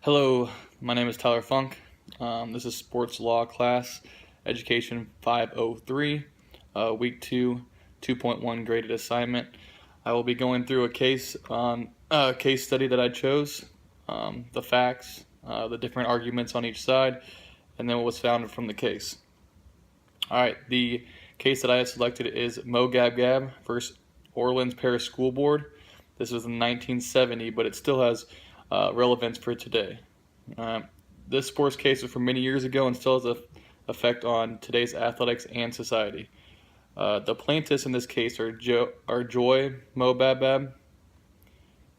Hello, my name is Tyler Funk. This is Sports Law Class, Education 503, Week 2, 2.1 graded assignment. I will be going through a case on a case study that I chose, the facts, the different arguments on each side, and then what was found from the case. Alright, the case that I have selected is Mo Gab Gab versus Orleans Parish School Board. This was in 1970, but it still has relevance for today. This sports case was from many years ago and still has an effect on today's athletics and society. The plaintiffs in this case are Joy Mo Bab Bab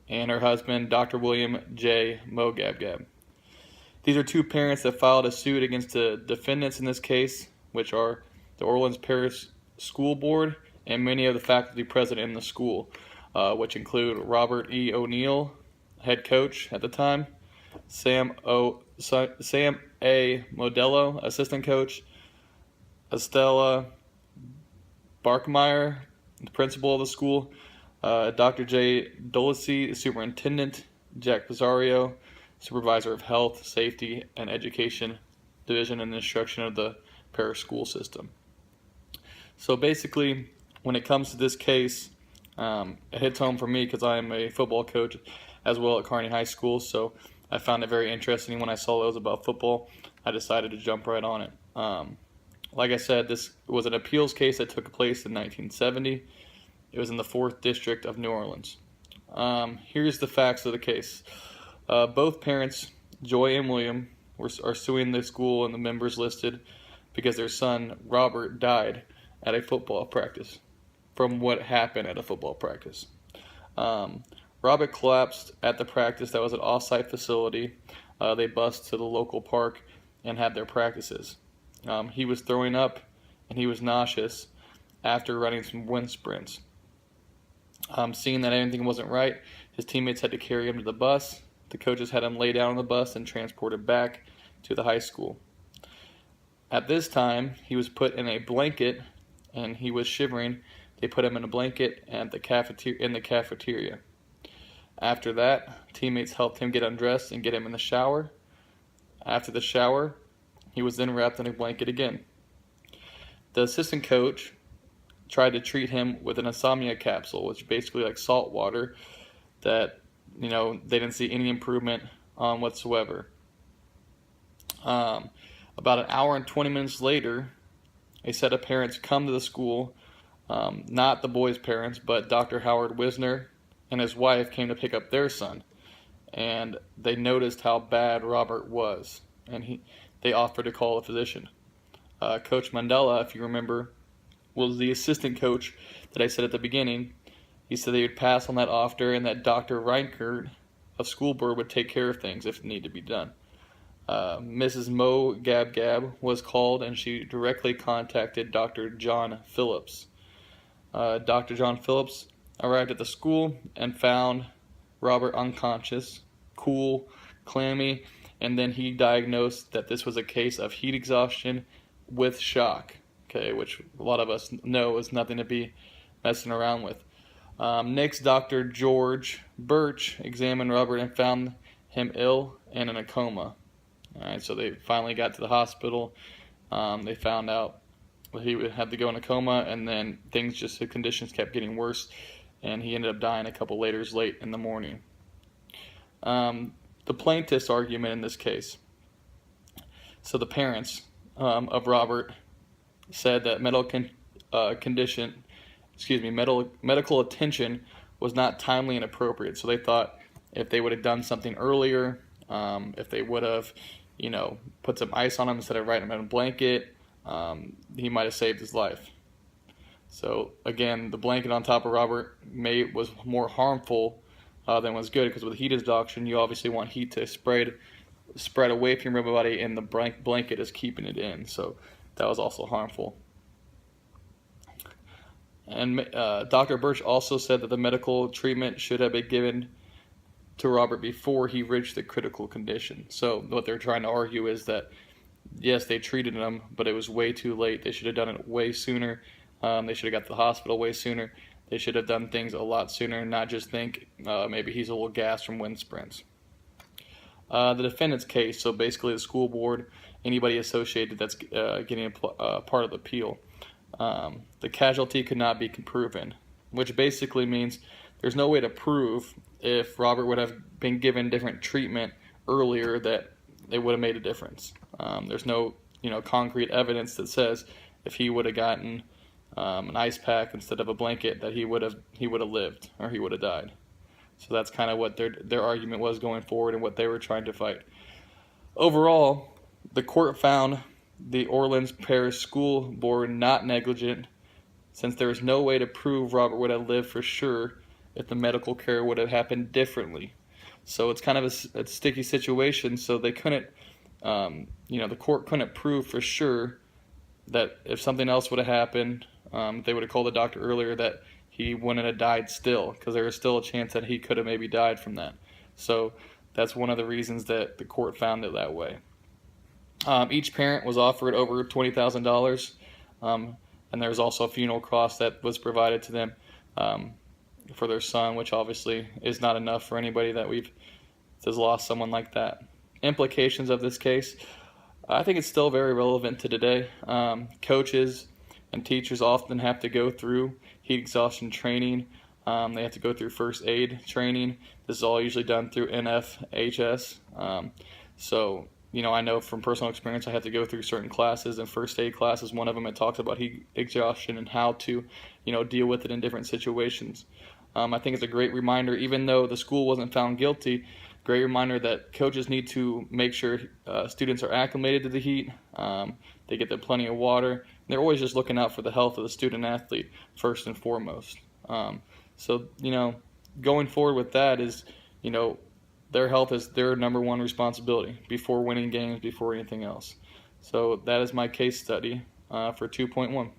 and her husband, Dr. William J. Mo Gab Gab. These are two parents that filed a suit against the defendants in this case, which are the Orleans Parish School Board and many of the faculty present in the school, which include Robert E. O'Neill, head coach at the time, Sam A. Modello, assistant coach, Estella Barkmeyer, the principal of the school, Dr. J. Dolacy, superintendent, Jack Pizzario, supervisor of health, safety, and education division and instruction of the parish school system. So basically, when it comes to this case, it hits home for me because I am a football coach as well at Kearney High School, so I found it very interesting. When I saw it was about football, I decided to jump right on it. Like I said, this was an appeals case that took place in 1970. It was in the 4th District of New Orleans. Here's the facts of the case. Both parents, Joy and William, are suing the school and the members listed because their son, Robert, died at a football practice from what happened at a football practice. Robert collapsed at the practice that was an off-site facility. They bused to the local park and had their practices. He was throwing up and he was nauseous after running some wind sprints. Seeing that anything wasn't right, his teammates had to carry him to the bus. The coaches had him lay down on the bus and transported back to the high school. At this time, he was put in a blanket and he was shivering. They put him in a blanket in the cafeteria. After that, teammates helped him get undressed and get him in the shower. After the shower, he was then wrapped in a blanket again. The assistant coach tried to treat him with an insomnia capsule, which is basically like salt water that, they didn't see any improvement on whatsoever. About an hour and 20 minutes later, a set of parents come to the school, not the boys' parents, but Dr. Howard Wisner and his wife came to pick up their son, and they noticed how bad Robert was, and they offered to call a physician. Coach Mandela, if you remember, was the assistant coach that I said at the beginning. He said they would pass on that offer and that Dr. Reinkert of School Board would take care of things if it needed to be done. Mrs. Mo Gab Gab was called and she directly contacted Dr. John Phillips. Dr. John Phillips arrived at the school and found Robert unconscious, cool, clammy, and then he diagnosed that this was a case of heat exhaustion with shock, which a lot of us know is nothing to be messing around with. Next, Dr. George Birch examined Robert and found him ill and in a coma. Alright, so they finally got to the hospital. They found out he had to go in a coma, and then the conditions kept getting worse, and he ended up dying a couple late in the morning. The plaintiff's argument in this case. So the parents of Robert said that medical attention was not timely and appropriate. So they thought if they would have done something earlier, if they would have, put some ice on him instead of writing him in a blanket, he might have saved his life. So again, the blanket on top of Robert was more harmful than was good, because with heat exhaustion, you obviously want heat to spread away from your body, and the blanket is keeping it in. So that was also harmful. And Dr. Birch also said that the medical treatment should have been given to Robert before he reached the critical condition. So what they're trying to argue is that, yes, they treated him, but it was way too late. They should have done it way sooner. They should have got to the hospital way sooner. They should have done things a lot sooner and not just think maybe he's a little gassed from wind sprints. The defendant's case, so basically the school board, anybody associated that's getting a part of the appeal. The casualty could not be proven, which basically means there's no way to prove if Robert would have been given different treatment earlier that it would have made a difference. There's no concrete evidence that says if he would have gotten an ice pack instead of a blanket that he would have lived or he would have died. So that's kind of what their argument was going forward and what they were trying to fight. Overall, the court found the Orleans Parish School Board not negligent, since there was no way to prove Robert would have lived for sure if the medical care would have happened differently. So it's kind of a sticky situation. So they couldn't, the court couldn't prove for sure that if something else would have happened, they would have called the doctor earlier, that he wouldn't have died still, because there was still a chance that he could have maybe died from that. So that's one of the reasons that the court found it that way. Each parent was offered over $20,000, and there was also a funeral cost that was provided to them for their son, which obviously is not enough for anybody that has lost someone like that. Implications of this case, I think it's still very relevant to today. Coaches and teachers often have to go through heat exhaustion training. They have to go through first aid training. This is all usually done through NFHS. So I know from personal experience I have to go through certain classes, and first aid classes, one of them, it talks about heat exhaustion and how to deal with it in different situations. I think it's a great reminder, even though the school wasn't found guilty, great reminder that coaches need to make sure students are acclimated to the heat, they get them plenty of water. They're always just looking out for the health of the student athlete first and foremost. So going forward with that is, their health is their number one responsibility before winning games, before anything else. So that is my case study for 2.1.